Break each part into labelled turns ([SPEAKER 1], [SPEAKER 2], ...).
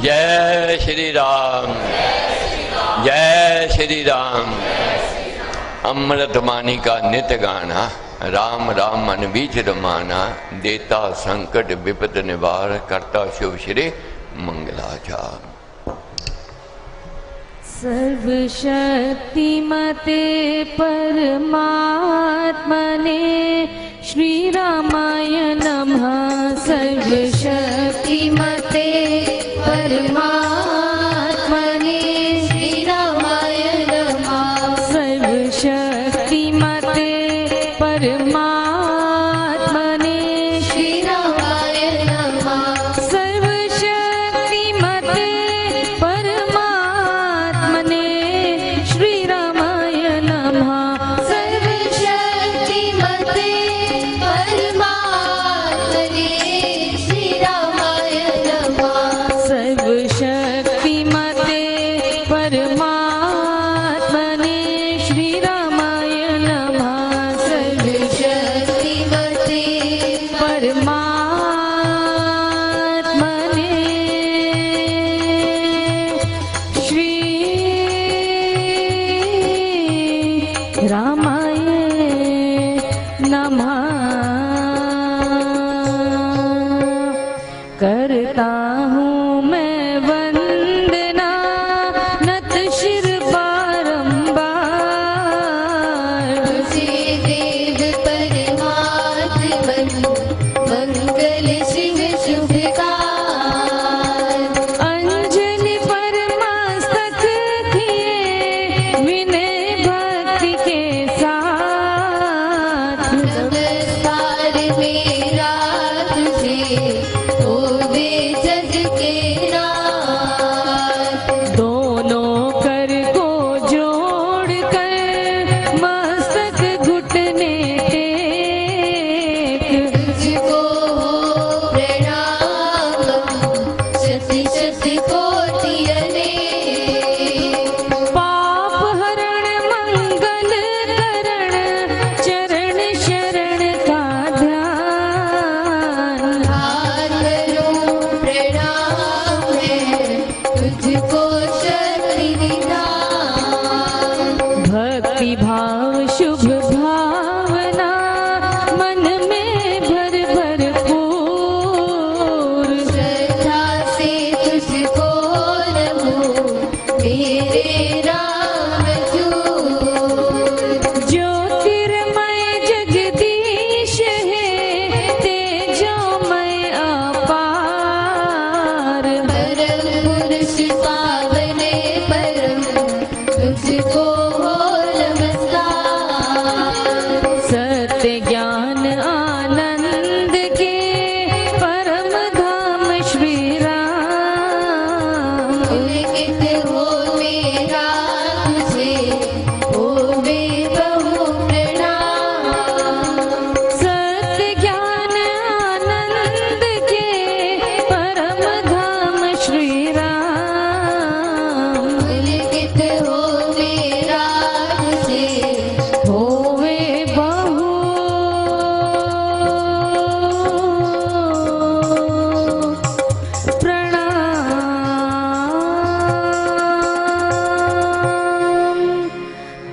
[SPEAKER 1] जय श्री राम, जय श्री राम। अमृत वाणी का नित गाना, राम राम मन बीच रमाना। देता संकट विपत निवार, करता शुभ श्री मंगलाचार।
[SPEAKER 2] सर्वशक्तिमते परमात्मने श्री रामाय नमः। सर्वशक्तिमते परमात्मने श्री रामाय नमः। सर्वशक्तिमते परमात्मने श्री रामाय नमः। सर्वशक्तिमते परमात्मने श्री रामाय नमः। सर्वशक्तिमते परमात्मने श्री रामाय नमः। सर्वशक्तिमते परमात्मने श्री रामाय नमः। सर्वशक्तिमते परमात्मने श्री रामाय नमः। करता हूँ मैं वंदना नत शिर बारंबार। तुझे देव परमात्मन मंगल सिंह शुभकार। अंजलि परमस्तक किए विनय भक्ति के साथ। नमस्कार मेरा तुझे होवे जग के नाथ। दोनों कर को जोड़ कर मस्तक घुटने टेक। तुझको हो प्रणाम शत शत कोटि अनेक। पाप हरण मंगल करण चरण शरण का ध्यान। करूं प्रणाम है तुझको शक्ति निधान। भक्ति भाव शुभ भावना मन में भर भरपूर। श्रद्धा से तुझको नमो मेरे राम दूत। ज्योतिर्मय जगदीश है तेजोमय अपार। परम पुरुष पावने परम तुझको हो नमस्कार। सत्य ज्ञान आनंद के परम धाम श्री राम। पुलकित हो मेरा तुझे होवे बहु प्रणाम। सत्य ज्ञान आनंद के परम धाम श्री राम। पुलकित हो मेरा तुझे होवे बहु प्रणाम।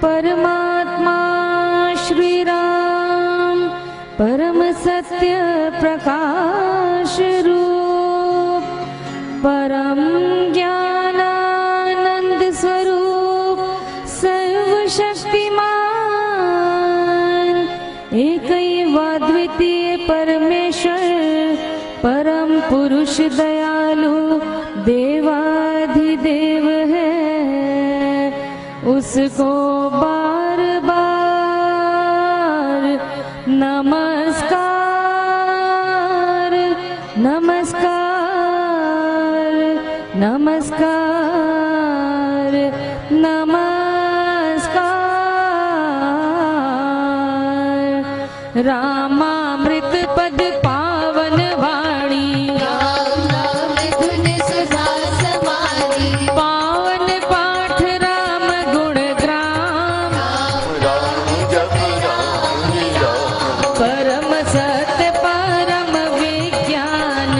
[SPEAKER 2] परमात्मा श्री राम परम सत्य प्रकाश रूप परम ज्ञानानंद स्वरूप सर्वशक्तिमान एकैवाद्वितीय परमेश्वर परम पुरुष दयालु देवाधिदेव है। उसको बार बार नमस्कार नमस्कार नमस्कार नमस्कार। रामामृत पद पावन वाणी। पावन पाठ राम गुण ग्राम। परम सत्य परम विज्ञान।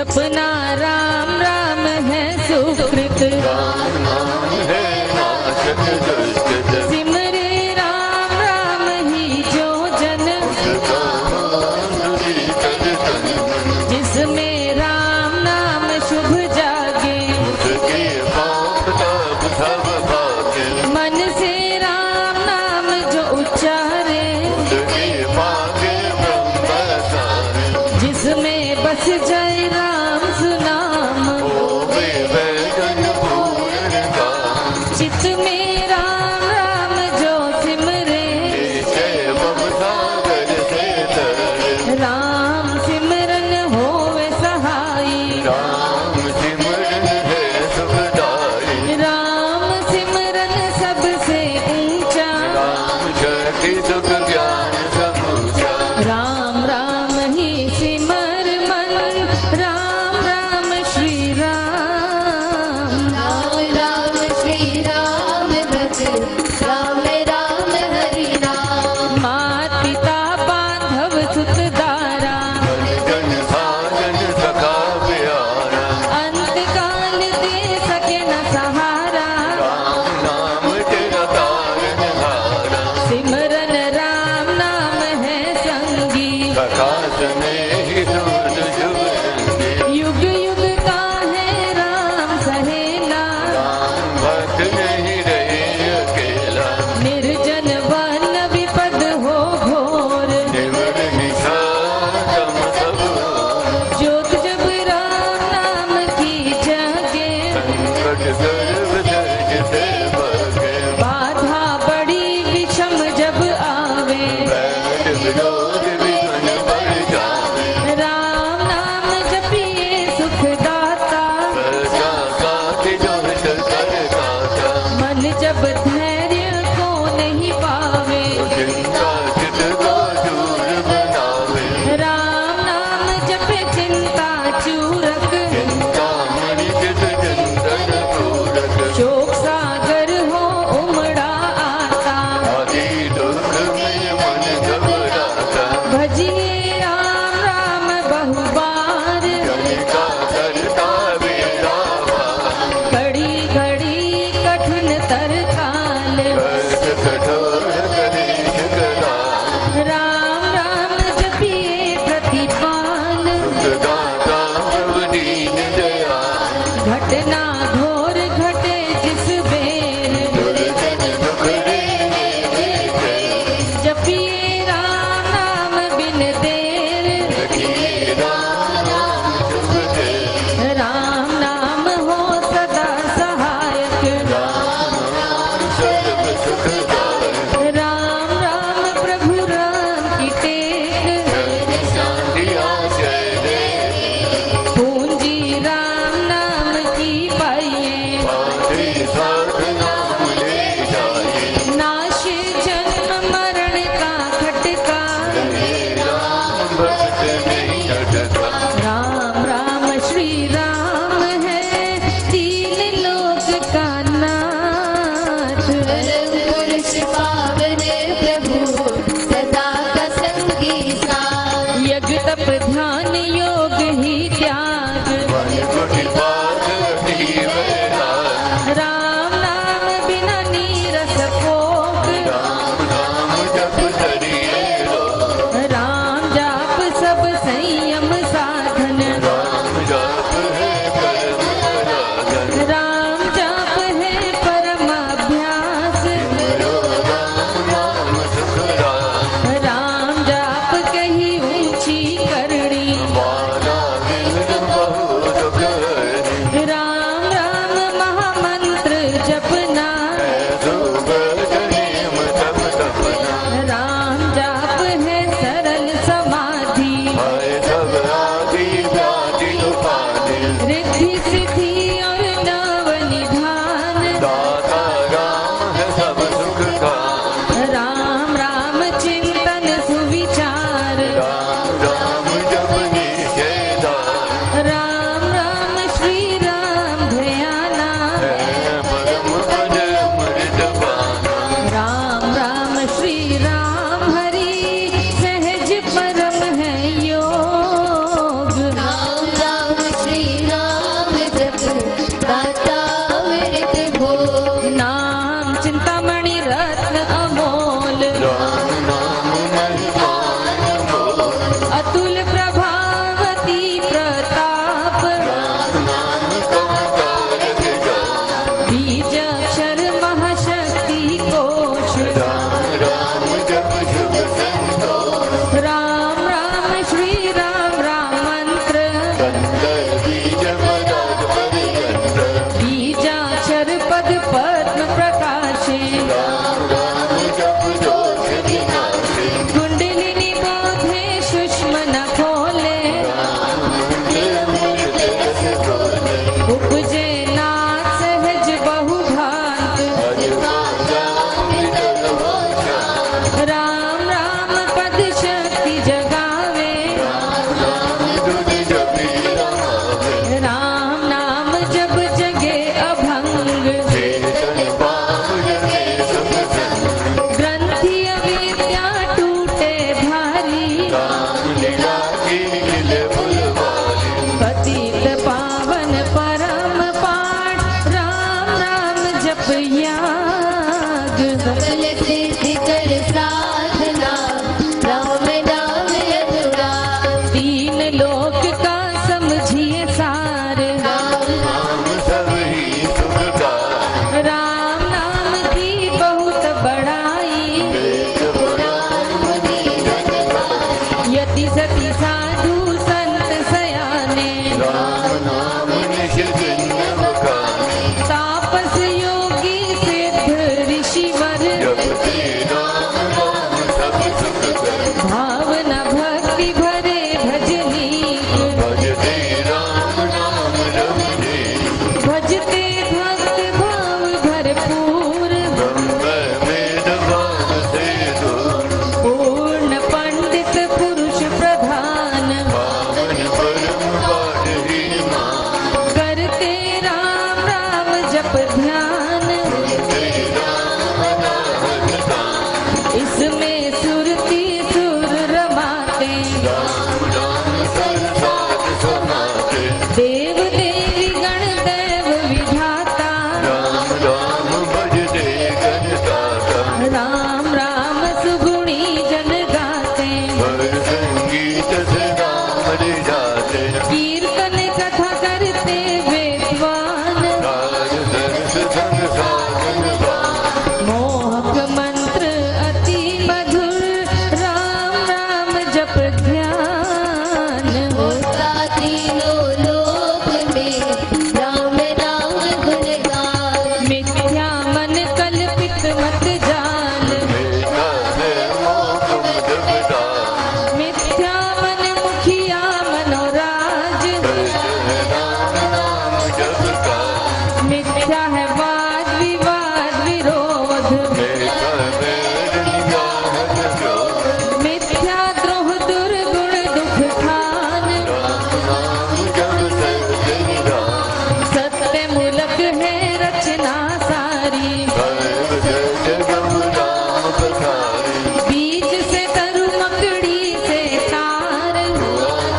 [SPEAKER 2] जपना राम राम है सुकृत,
[SPEAKER 1] राम नाम है नाशक दुष्कृत,
[SPEAKER 2] सिमरे राम राम ही जो जन,
[SPEAKER 1] उसका माधुरी तन तन मन,
[SPEAKER 2] जिसमें राम नाम शुभ जागे,
[SPEAKER 1] उसके पाप ताप सब भागे,
[SPEAKER 2] मन से राम नाम जो उच्चारे,
[SPEAKER 1] उसके पाके ब्रह्म सारे,
[SPEAKER 2] जिसमें बस जाए राम सुनाम,
[SPEAKER 1] होवे वैगन पूर्ण काम,
[SPEAKER 2] चित में राम राम जो सिमरे,
[SPEAKER 1] जय बम सागर से तरे,
[SPEAKER 2] राम सिमरन होवे सहाई,
[SPEAKER 1] राम सिमरन है सुखदाई,
[SPEAKER 2] राम सिमरन सबसे ऊंचा,
[SPEAKER 1] राम शक्ति सुख ज्ञान समूचा,
[SPEAKER 2] राम राम ही सिमर मन, राम राम श्री राम,
[SPEAKER 3] राम राम श्री राम भज, राम राम हरि राम।
[SPEAKER 2] मात पिता बांधव सुत दारा,
[SPEAKER 1] जन साजन सखा प्यारा,
[SPEAKER 2] अंत काल दे सके न सहारा,
[SPEAKER 1] राम नाम तेरा तारन हारा,
[SPEAKER 2] सिमरन राम नाम है संगी,
[SPEAKER 1] सखा स्नेही दूत शुभ रंगी,
[SPEAKER 2] युग युग का है राम सहेला,
[SPEAKER 1] राम भक्त नहीं रहे अकेला,
[SPEAKER 2] निर्जन वन विपद हो घोर,
[SPEAKER 1] निवर निशाचम सब ओर,
[SPEAKER 2] ज्योत जब राम नाम की जागे,
[SPEAKER 1] संकट सर्व जगते भगे,
[SPEAKER 2] बाधा बड़ी विषम जब आवे,
[SPEAKER 1] बैठ विरोध विघ्न बढ़ जावे,
[SPEAKER 2] राम नाम जपिए सुखदाता,
[SPEAKER 1] सचा साथी जो हित कर गाता,
[SPEAKER 2] मन जब धैर्य को नहीं पावे,
[SPEAKER 1] चिंता चित को दूर बनावे,
[SPEAKER 2] राम नाम जपे चिंता चूरक,
[SPEAKER 1] चिंता मणि चित चिंतन पूरक,
[SPEAKER 2] शोक सागर हो उमड़ा आता,
[SPEAKER 1] आदि दुख में मन घबराता,
[SPEAKER 2] भजिए राम राम बहुबार,
[SPEAKER 1] कलिका करता बेड़ा पार,
[SPEAKER 2] घड़ी घड़ी कठिन तर काल,
[SPEAKER 1] कष्ट कठोर कलेश कराल,
[SPEAKER 2] राम राम जपिए प्रतिपाल,
[SPEAKER 1] सुखदाता प्रभु दीन दयाल,
[SPEAKER 2] घटना घोर घटे जिस बेर,
[SPEAKER 1] दुर्जन दुख देने देते,
[SPEAKER 2] जपिए राम नाम बिन देर,
[SPEAKER 1] रखिए राम नाम शुभ दे,
[SPEAKER 2] राम नाम हो सदा सहायक,
[SPEAKER 1] राम नाम सर्व सुखदायक,
[SPEAKER 2] राम राम प्रभु राम की टेक,
[SPEAKER 1] जय शांति आशय दे,
[SPEAKER 2] पूंजी राम नाम की पाइए,
[SPEAKER 1] पाथे साथ नाम ले जाए,
[SPEAKER 2] नाश जन्म मरण का खटका,
[SPEAKER 1] हे राम भक्त नहीं अटका,
[SPEAKER 2] राम राम श्री राम है तीन लोक का नाथ,
[SPEAKER 3] परम पुरुष पावन प्रभु, सदा का संगी साथ।
[SPEAKER 2] यज्ञ तप ध्यान योग ही त्याग,
[SPEAKER 1] मन कुटि बात रखी वैराग,
[SPEAKER 2] राम नाम बिना नीरस भोग,
[SPEAKER 1] राम नाम जप धरिए लोग,
[SPEAKER 2] राम जाप सब संयम साधन,
[SPEAKER 1] राम जाप है कर्म रागन,
[SPEAKER 2] राम जाप है परम अभ्यास,
[SPEAKER 1] रो राम नाम सुख राम,
[SPEAKER 2] राम जाप कही ऊंची करनी,
[SPEAKER 1] माना विघ्न बहु दुख राम नाम निश दिन बखाने
[SPEAKER 2] तापस योगी सिद्ध ऋषिवर
[SPEAKER 1] जपते राम नाम सब सुख कर
[SPEAKER 2] भावना भक्ति भरे भजनीक
[SPEAKER 1] भजते राम नाम रमते
[SPEAKER 2] भजते भक्त भाव भरपूर
[SPEAKER 1] ब्रह्म वेद भाव से दूर
[SPEAKER 2] पूर्ण पंडित पुरुष प्रधान
[SPEAKER 1] पावन परम पाठही मान
[SPEAKER 2] करते राम राम जप ध्यान
[SPEAKER 1] सुनते राम नाम गान
[SPEAKER 2] इसमें सुरती सुर रमाते
[SPEAKER 1] राम नाम संसार समाते
[SPEAKER 2] देव देवी गण देव विधाता
[SPEAKER 1] राम राम भजते गणदाता
[SPEAKER 2] राम राम सुगुणी जन गाते
[SPEAKER 1] भर संगीत से राम रे जाते
[SPEAKER 2] कीर्तन कथा करते वेदवान
[SPEAKER 1] राज सरस संग साधन बान
[SPEAKER 2] मोहक मंत्र अति मधुर राम राम जप ध्यान
[SPEAKER 3] होता तीनों लोक में राम नाम गुण गान
[SPEAKER 2] मिथ्या मन कल्पित मत जान
[SPEAKER 1] मेरा है मोह तुम जगदा
[SPEAKER 2] मिथ्या मन मुखिया मनोराज
[SPEAKER 1] राम नाम जगदा
[SPEAKER 2] मिथ्या है वाद विवाद विरोध
[SPEAKER 1] मेरा मेर निगाह जो
[SPEAKER 2] मिथ्या द्रोह दुर्गुण दुख खान
[SPEAKER 1] राम नाम जब सर्व राम
[SPEAKER 2] सत्य मूलक है रचना सारी
[SPEAKER 1] सर्व जगम राम पधारी
[SPEAKER 2] बीज से तरु मकड़ी से तार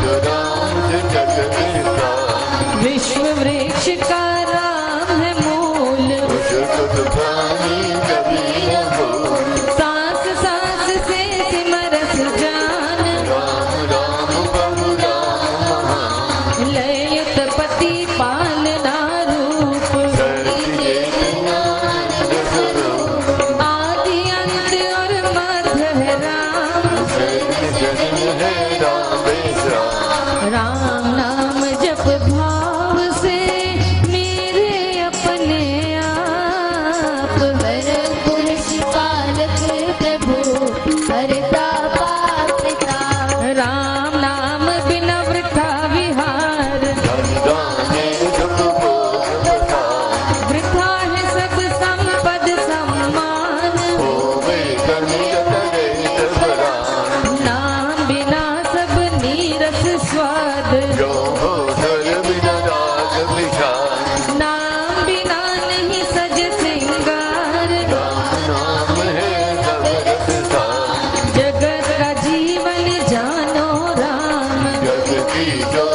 [SPEAKER 1] जो राम से जग विस्तार
[SPEAKER 2] विश्व वृक्ष का राम है मूल
[SPEAKER 1] सुख प्राणी कभी न भूल
[SPEAKER 2] सांस सांस से सिमरस जान
[SPEAKER 1] राम राम प्रभु राम महान
[SPEAKER 2] लययुत पति पालना रूप
[SPEAKER 1] धरती आनंद स्वरूप
[SPEAKER 2] आदि अंत और मध्य है राम
[SPEAKER 1] जन्म है रामेश्वर
[SPEAKER 2] राम नाम जप भाव से मेरे अपने आप
[SPEAKER 3] परम पुरुष पालक प्रभु हरता पाप ताप
[SPEAKER 2] राम नाम बिना वृथा विहार
[SPEAKER 1] धनदाने सुख भोग बसार
[SPEAKER 2] वृथा है सब संपद सम्मान
[SPEAKER 1] होवे कनियत रहित बरान
[SPEAKER 2] नाम बिना सब नीरस स्वाद
[SPEAKER 1] जो हो सर बिना राग विशाल
[SPEAKER 2] नाम बिना नहीं सज सिंगार
[SPEAKER 1] राम नाम है सब रस सार
[SPEAKER 2] जगत का जीवन जानो राम
[SPEAKER 1] जग की जो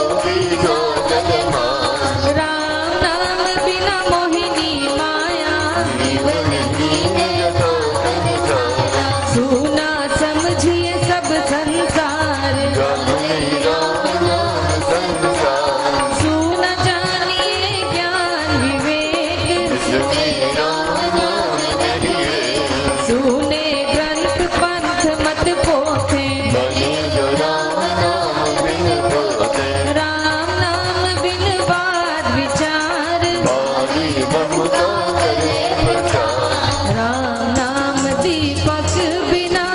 [SPEAKER 1] जगमान
[SPEAKER 2] राम नाम बिना मोहिनी माया
[SPEAKER 1] जीवन हीन यथो संसार
[SPEAKER 2] सुना समझिए सब संसार
[SPEAKER 1] गमने राम नाम संसार
[SPEAKER 2] सुना जानिए ज्ञान विवेक
[SPEAKER 1] इसमें राम नाम नहीं है
[SPEAKER 2] सुने ग्रंथ पंथ मत पोथे
[SPEAKER 1] बने जो राम नाम बिन होते
[SPEAKER 2] राम नाम बिन वाद विचार
[SPEAKER 1] बारी ममता करे प्रचार
[SPEAKER 2] राम नाम दीपक बिना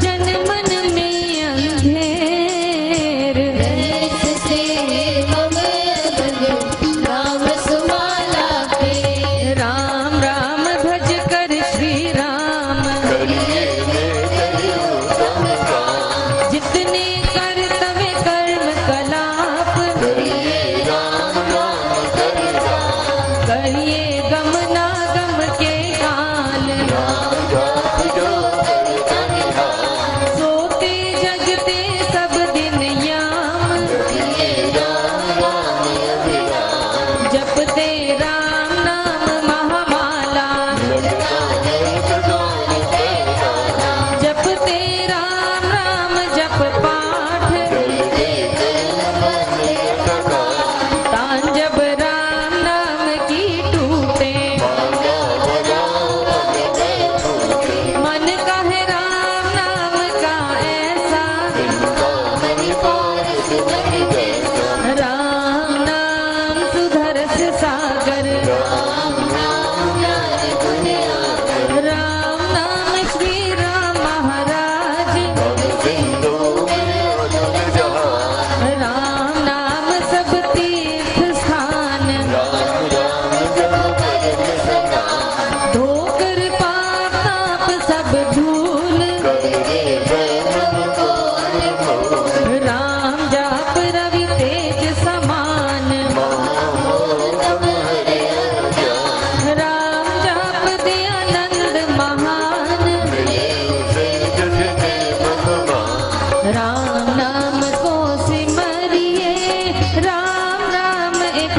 [SPEAKER 2] जन मन में अंधेर
[SPEAKER 3] रस से मम बन राम सुमाला पे
[SPEAKER 2] राम राम भज कर श्री राम
[SPEAKER 1] करिए ले करियो समझान
[SPEAKER 2] जितने कर्तव्य कर्म कलाप
[SPEAKER 1] करिए राम नाम करिया
[SPEAKER 2] करिए गम ना गम के काल
[SPEAKER 1] राम जाप जो कर कनिहार
[SPEAKER 2] सोते जगते सब दिन याम
[SPEAKER 1] करिए राम नाम अभिराम
[SPEAKER 2] जपते राम नाम महामाला
[SPEAKER 1] लगता है सदान पैदा
[SPEAKER 2] जपते राम राम जप पाठ
[SPEAKER 1] जलते कर्म मन सका
[SPEAKER 2] तान जब राम नाम की टूटे
[SPEAKER 1] मांगा बड़ा अगले फूटे
[SPEAKER 2] मन का है राम नाम का ऐसा
[SPEAKER 1] इनका मन पार सुनहि जैसा
[SPEAKER 2] राम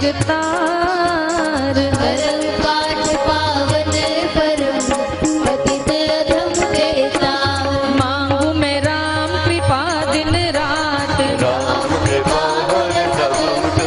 [SPEAKER 2] तार।
[SPEAKER 3] परम पाठ पावन परम पतित अधम देता।
[SPEAKER 2] मांगू मैं राम कृपा दिन रात।
[SPEAKER 1] राम कृपा हर सब मुझ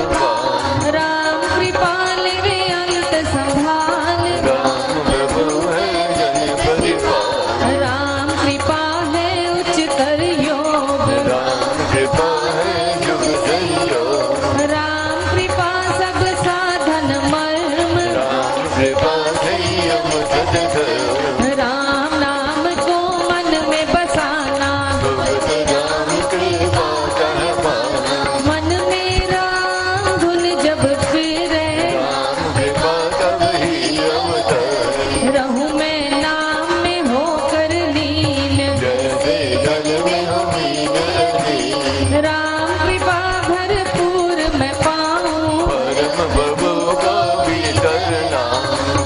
[SPEAKER 2] राम कृपा लेवे अंत संभाल।
[SPEAKER 1] राम प्रभु है जन परिपाल।
[SPEAKER 2] राम कृपा है उच्चतर योग।
[SPEAKER 1] राम कृपा है जुग संयोग।
[SPEAKER 2] राम कृपा सब साधन मर्म।
[SPEAKER 1] राम कृपा संयम सदधर्म।
[SPEAKER 2] राम नाम को मन में बसाना।
[SPEAKER 1] भगत राम कृपा कह पाना।
[SPEAKER 2] मन में राम धुन जब फिरे।
[SPEAKER 1] राम कृपा कभी अवतार।
[SPEAKER 2] रहूं मैं नाम में होकर लीन।
[SPEAKER 1] जैसे जल में अमीन रही।
[SPEAKER 2] राम कृपा भरपूर मैं पाऊं।
[SPEAKER 1] परम प्रभु का भीतर नाम।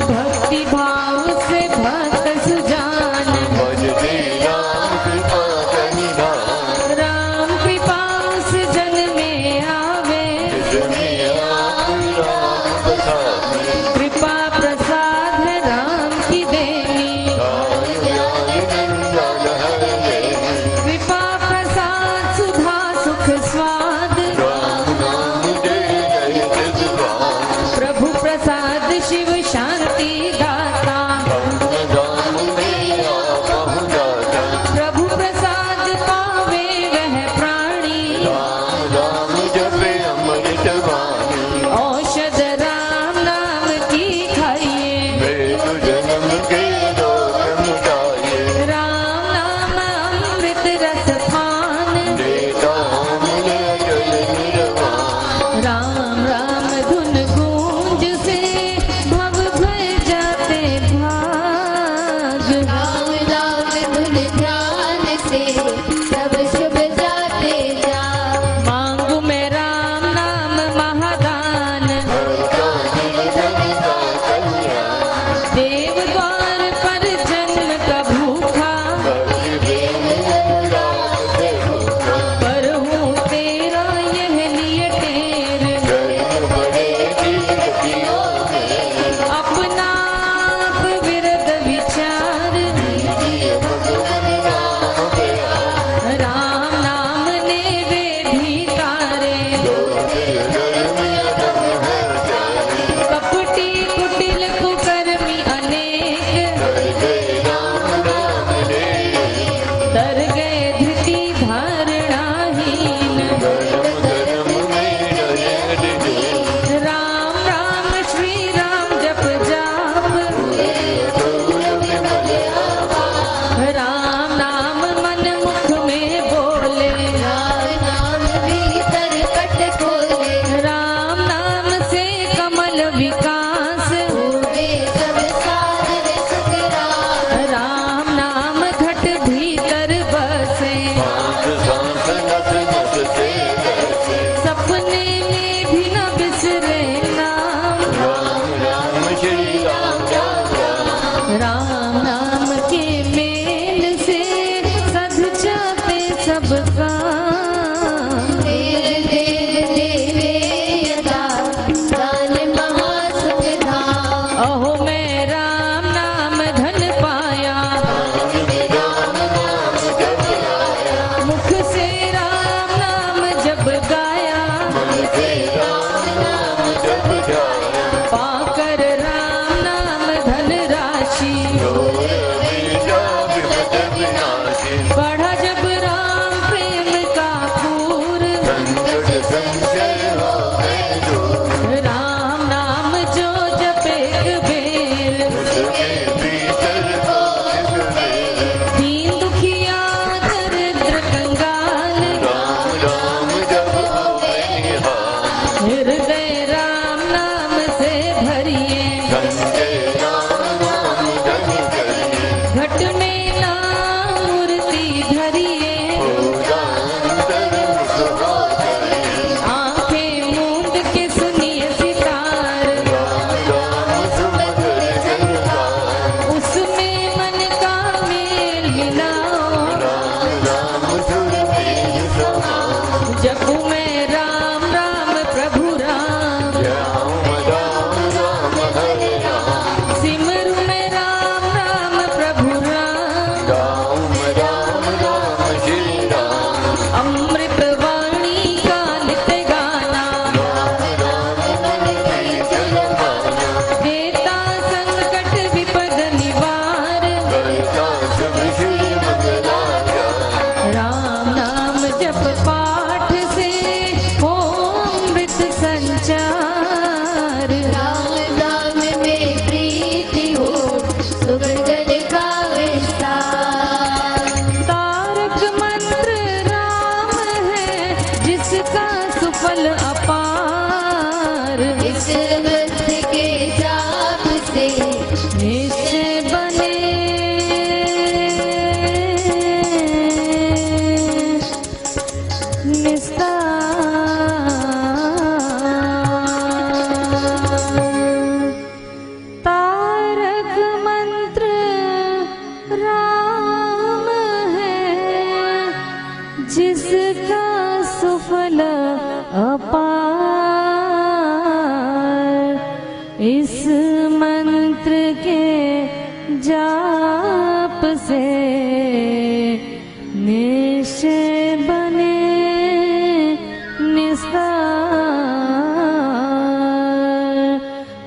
[SPEAKER 2] भक्ति भाव से भक्त सुजान।
[SPEAKER 1] भजते राम कृपा कनिधान।
[SPEAKER 2] राम कृपा उस जन में आवे।
[SPEAKER 1] जिसमें आप राम बसावे।
[SPEAKER 2] कृपा प्रसाद है राम की देनी।
[SPEAKER 1] राम ज्ञान जंजाल हर लेनी।
[SPEAKER 2] कृपा प्रसाद सुधा सुख स्वाद।
[SPEAKER 1] राम नाम दे गए जगवान।
[SPEAKER 2] प्रभु प्रसाद शिव शांति दाता।
[SPEAKER 1] राम राम में आप जाता।
[SPEAKER 2] प्रभु प्रसाद पावे वह प्राणी।
[SPEAKER 1] राम राम जपे अमृत वाणी।
[SPEAKER 2] औषध राम नाम की खाइए।
[SPEAKER 1] वेद जन्म के रोग मिटाए।
[SPEAKER 2] राम नाम अमृत रस पान।
[SPEAKER 1] देता मिले जल निर्वाण।
[SPEAKER 2] राम राम धुन गूंज से भव भय जाते भाग।
[SPEAKER 3] राम राम धुन ध्यान से सब शुभ जाते जा।
[SPEAKER 2] मांगू मैं राम नाम महादान।
[SPEAKER 1] भरता दिल जनिता कल्याण।
[SPEAKER 2] देव द्वार पर जन्म का भूखा।
[SPEAKER 1] भक्ति प्रेम अनुराग से भूखा।
[SPEAKER 2] पर हूँ तेरा यह लिए टेर।
[SPEAKER 1] जन्म बड़े तीर्थियों में।
[SPEAKER 2] अपना आप विरद विचार।
[SPEAKER 1] दीजिए भगवान राम प्यार।
[SPEAKER 2] राम नाम ने वेधी तारे।
[SPEAKER 1] दिल घर में अदम है जाने।
[SPEAKER 2] कपटी कुटिल कुकर्मी अनेक।
[SPEAKER 1] कर गए राम नाम रे।
[SPEAKER 2] तर गए धृति धारणाहीन।
[SPEAKER 1] धर्म धर्म में डरे डरे।
[SPEAKER 2] राम राम श्री राम जप जाप। राम नाम मन मुख में बोले।
[SPEAKER 3] राम नाम भीतर कट खोले।
[SPEAKER 2] राम नाम से कमल विकास।
[SPEAKER 3] वे सब साधन सुख राम।
[SPEAKER 2] राम नाम घट भीतर बसे।
[SPEAKER 1] सांस सांस नस नस से बसे।
[SPEAKER 2] सपने में भी न बिसरे नाम।
[SPEAKER 1] राम राम श्री राम राम राम।
[SPEAKER 2] राम नाम के मेल से सध जाते सब काम।
[SPEAKER 3] देव देव देवे यथा दान महासुख धाम।
[SPEAKER 2] अहो मैं राम नाम धन पाया।
[SPEAKER 1] राम नाम जप आया।
[SPEAKER 2] मुख से राम नाम जब गाया।
[SPEAKER 1] मन से राम नाम जप जाया।
[SPEAKER 2] पाकर राम नाम धन राशि।
[SPEAKER 1] जोर बीजा विपद विनाशी।
[SPEAKER 2] बढ़ा जब राम प्रेम का पूर।
[SPEAKER 1] संकट संशय हो गए दूर।
[SPEAKER 2] राम नाम जो जपे बेर।
[SPEAKER 1] उसके भीतर हो विवेक।
[SPEAKER 2] दीन दुखिया दरिद्र कंगाल।
[SPEAKER 1] राम राम जप होवे निहाल।
[SPEAKER 2] हृदय राम नाम से भरिए।
[SPEAKER 1] संजय राम नाम धन करिए।
[SPEAKER 2] घट में नाम मूर्ति धरिए।
[SPEAKER 1] पूरा अंतर मुख हो जाए।
[SPEAKER 2] आंखें मूंद के सुनिए सितार।
[SPEAKER 1] राम राम सुमधुर जनकार।
[SPEAKER 2] उसमें मन का मेल मिलाओ।
[SPEAKER 1] राम राम सुर बीज समाओ।
[SPEAKER 2] जपू मैं राम राम प्रभु राम।
[SPEAKER 1] राम
[SPEAKER 2] इस मंत्र के जाप से निश्चय बने निस्तार।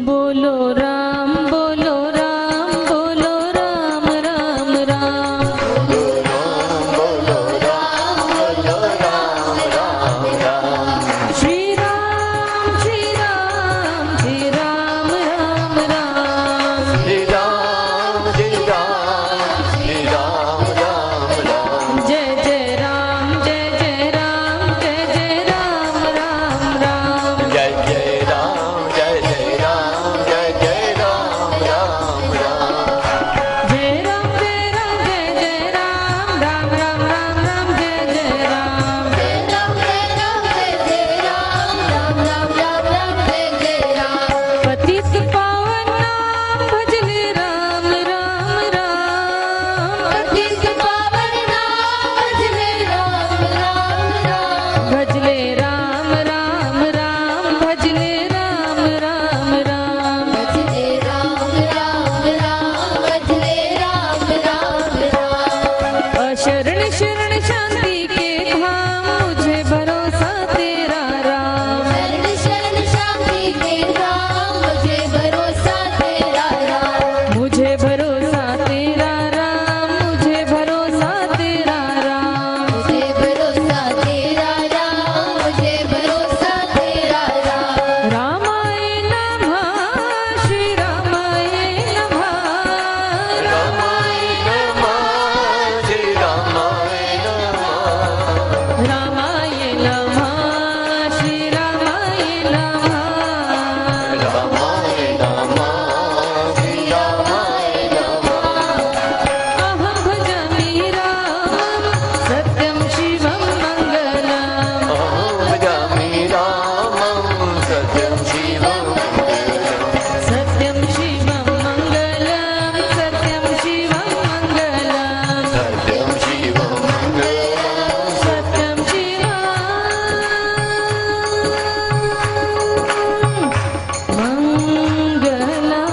[SPEAKER 2] बोलो राम बोलो राम बोलो राम राम राम। श्री राम श्री राम श्री राम राम राम।
[SPEAKER 1] श्री राम श्री राम श्री राम राम राम।
[SPEAKER 2] जय जय राम जय जय राम जय जय राम राम राम।
[SPEAKER 1] जय जय राम जय जय राम जय जय राम राम राम।
[SPEAKER 2] जय राम जय राम जय जय राम राम राम राम राम जय जय राम।
[SPEAKER 3] जय राम जय राम जय जय राम राम राम राम राम जय जय राम।
[SPEAKER 2] पतित पावन नाम भजले राम राम राम।
[SPEAKER 3] पतित पावन नाम भजले राम राम राम।
[SPEAKER 2] भजले राम राम राम भजले राम राम राम।
[SPEAKER 3] भजले राम राम राम भजले राम राम राम।
[SPEAKER 2] अशरण शरण शांति के धाम मुझे भरोसा तेरा राम।
[SPEAKER 3] शरण शरण शांति के धाम मुझे भरोसा तेरा राम।
[SPEAKER 2] मुझे भरोसा तेरा राम मुझे भरोसा तेरा राम।
[SPEAKER 3] मुझे भरोसा तेरा राम मुझे भरोसा तेरा राम।
[SPEAKER 2] रामाय नमः श्री रामाय नमः।
[SPEAKER 1] रामाय नमः श्री रामाय नमः।
[SPEAKER 2] रामाय नमः श्री रामाय नमः।
[SPEAKER 1] रामाय नमः श्री रामाय नमः।
[SPEAKER 2] अहं भजामि रामं सत्यं शिवं मङ्गलम्।
[SPEAKER 1] अहं भजामि रामं सत्यं शिवं
[SPEAKER 2] सत्यं शिवं मङ्गलं सत्यं शिवं मङ्गलम्।
[SPEAKER 1] सत्यं शिवं
[SPEAKER 2] सत्यं मङ्गलम्।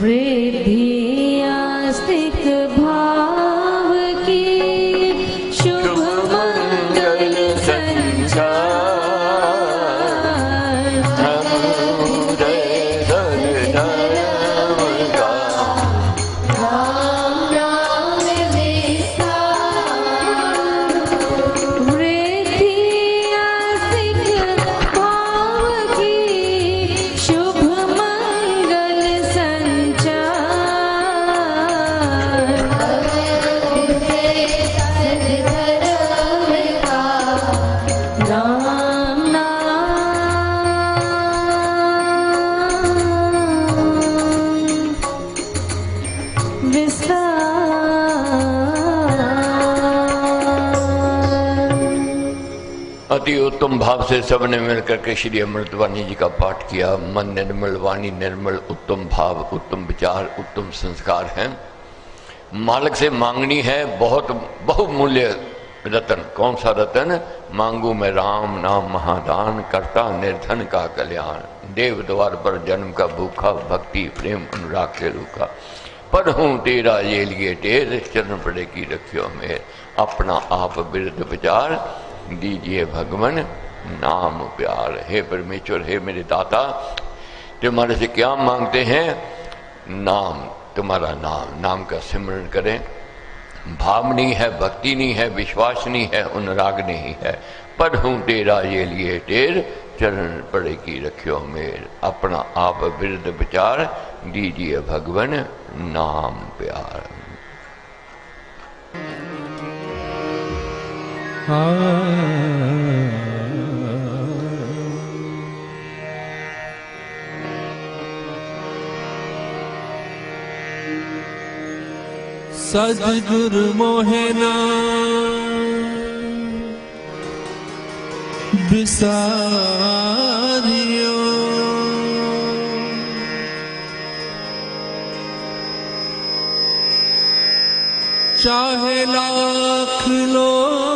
[SPEAKER 2] वृद्धि आस्तिक भाव की शुभ मंगल संचार।
[SPEAKER 1] हम उदय धर्म का
[SPEAKER 3] राम नाम विस्तार।
[SPEAKER 2] वृद्धि आस्तिक भाव की शुभ मंगल संचार।
[SPEAKER 3] धर्म का
[SPEAKER 2] राम नाम विस्तार।
[SPEAKER 1] अति उत्तम भाव से सबने मिलकर के श्री अमृतवाणी जी का पाठ किया। मन निर्मल वाणी निर्मल, उत्तम भाव उत्तम विचार उत्तम संस्कार हैं। मालिक से मांगनी है बहुत बहुमूल्य रतन। कौन सा रतन? मांगू मैं राम नाम महादान, करता निर्धन का कल्याण। देव द्वार पर जन्म का भूखा, भक्ति प्रेम अनुराग के रूखा। पर हूँ तेरा ये लिए टेर, चरण पड़े की रखियो मेर। अपना आप बिरद विचार, दीजिए भगवान नाम प्यार। हे परमेश्वर, हे मेरे दाता, तुम्हारे से क्या मांगते हैं? नाम, तुम्हारा नाम। नाम का सिमरन करें। भाव नहीं है, भक्ति नहीं है, विश्वास नहीं है, अनुराग नहीं है। पर हूँ तेरा ये लिए टेर, चरण पड़े की रखियो मेर। अपना आप बिरद विचार, दीजिए भगवान नाम प्यार।
[SPEAKER 4] सद्गुरु मोहना विसारियो, चाहे लाख लोग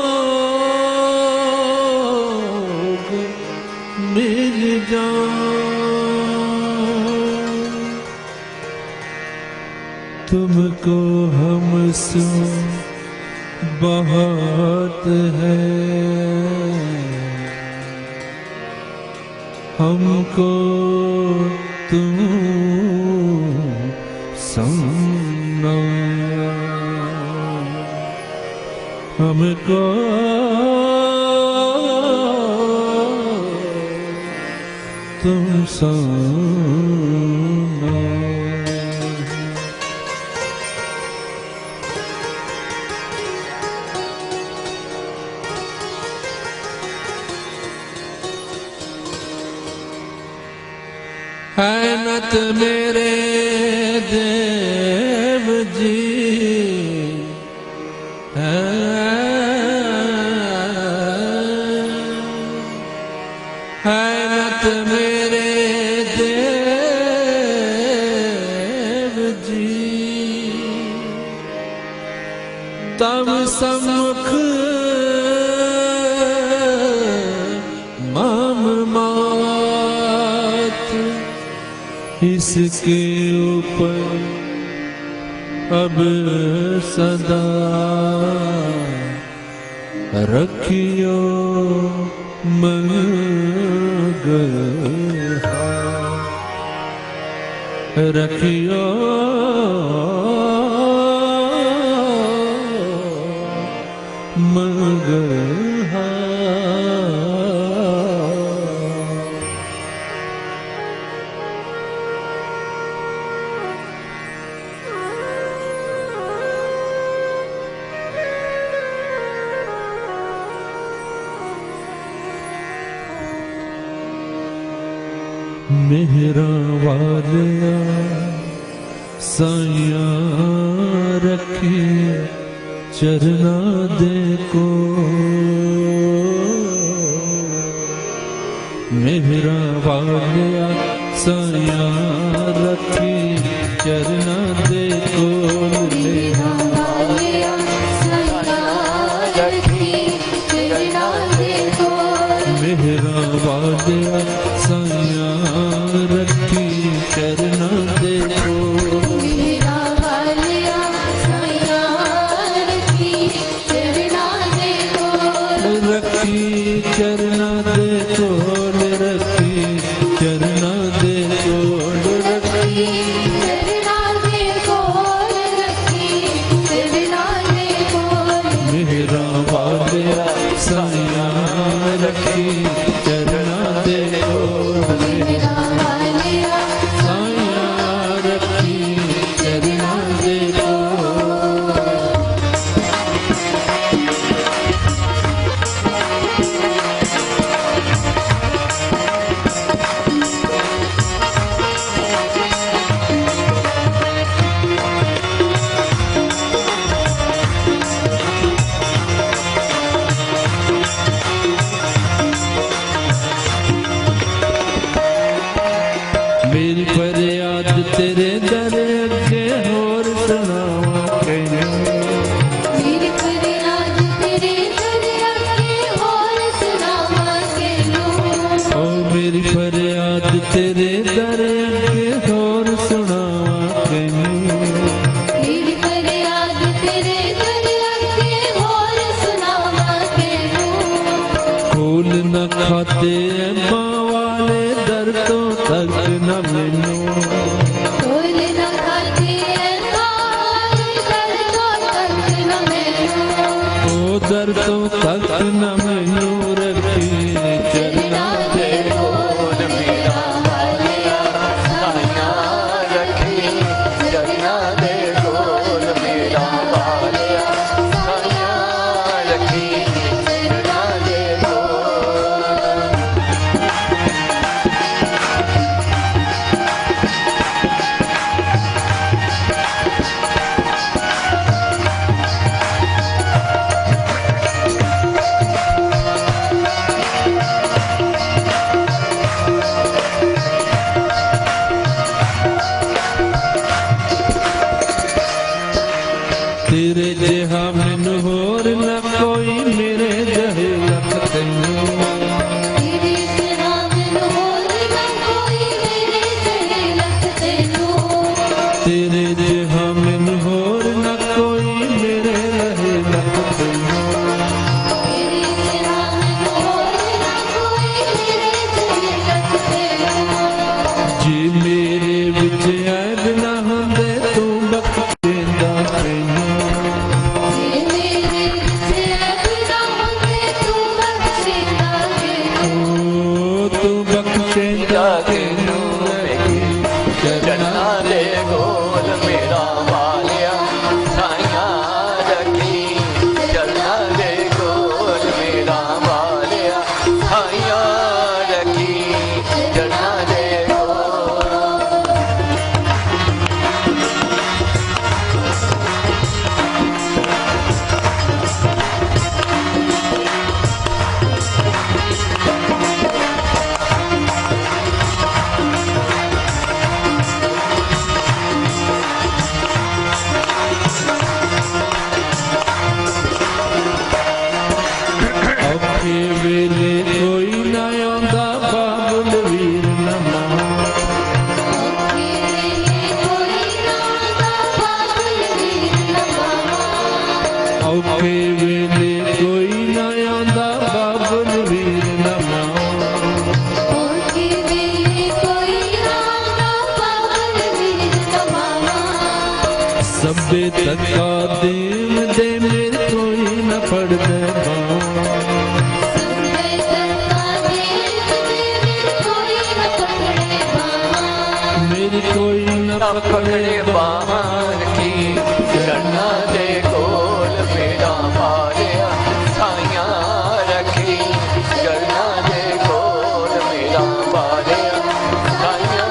[SPEAKER 4] जान तुमको हमसे बहुत है, हमको तुम सुनना, हमको तुम सुनना। है नत मेरे देव जी, है नत मेरे देव जी, तब सम्मुख मम मात, इसके ऊपर अब सदा रखियो मंगल, रखियो मंगल। मेहरा वालिया साया रखे चरना दे को, मेहरा वालिया साया रखे चरना दे को,
[SPEAKER 3] मेरा वालिया साया रखे चरना दे को,
[SPEAKER 4] मेहरा वालिया साया रखी चरना दे को,
[SPEAKER 3] मेरा वालिया साया रखे चरना दे को,
[SPEAKER 4] रखी चरना दे को, रखी चरना दे को,
[SPEAKER 3] रखी चरना दे को, रखी चरना दे को,
[SPEAKER 4] मेरा वालिया साया रखी चरना दे को,
[SPEAKER 3] मेरा वालिया
[SPEAKER 4] साया रखी चरना दे को। मेरी फरियाद तेरे दर अगे होर सुनावा कैनू,
[SPEAKER 3] मेरी फरियाद तेरे दर अगे होर सुनावा कैनू,
[SPEAKER 4] ओ मेरी फरियाद तेरे दर अगे होर सुनावा कैनू,
[SPEAKER 3] मेरी फरियाद तेरे दर अगे होर सुनावा कैनू,
[SPEAKER 4] फूल न खाते माँ वाले दर तो तक न मैनू,
[SPEAKER 3] फूल न खाते मारे दर तो तक न मैनू,
[SPEAKER 4] ओ दर तो तक न मैनू, रखी चरना दे को,
[SPEAKER 3] मेरा वालिया साया
[SPEAKER 1] रखी चरना दे को, मेरा वालिया साया रखी चरना दे को।
[SPEAKER 4] तू बख्शेंदा किनू रखी
[SPEAKER 1] चरना दे गोल मेरा वालिया साइया रखी चरना दे गोल मेरा वालिया साइया रखी चरना दे
[SPEAKER 4] औखे वेले कोई ना आंदा बाबुल वीर नमा औखे वेले कोई ना आंदा बाबुल वीर नमा सभे तका देव दे मेरे कोई न पड़ दे मेरी कोई न
[SPEAKER 1] पकड़े बाहर की चरना दे गोल मेरा वालिया साइया रखी चरना दे गोल मेरा वालिया साइया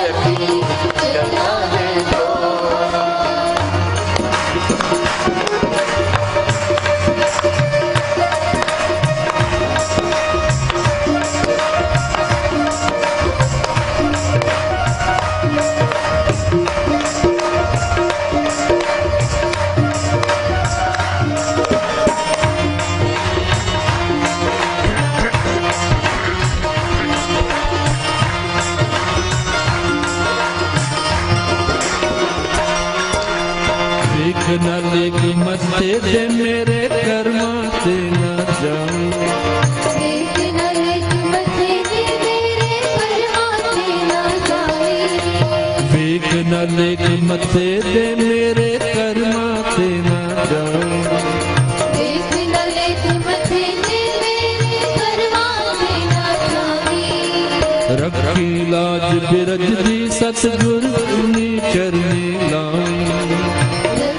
[SPEAKER 1] रखी चरना दे गोल
[SPEAKER 4] देख न लेक मत्थे दे मेरे कर्मा से न जाऊं देख न लेक मत्थे दे मेरे कर्मा से न जाऊं रखी लाज बिरज दी सतगुर नी चरनी लाई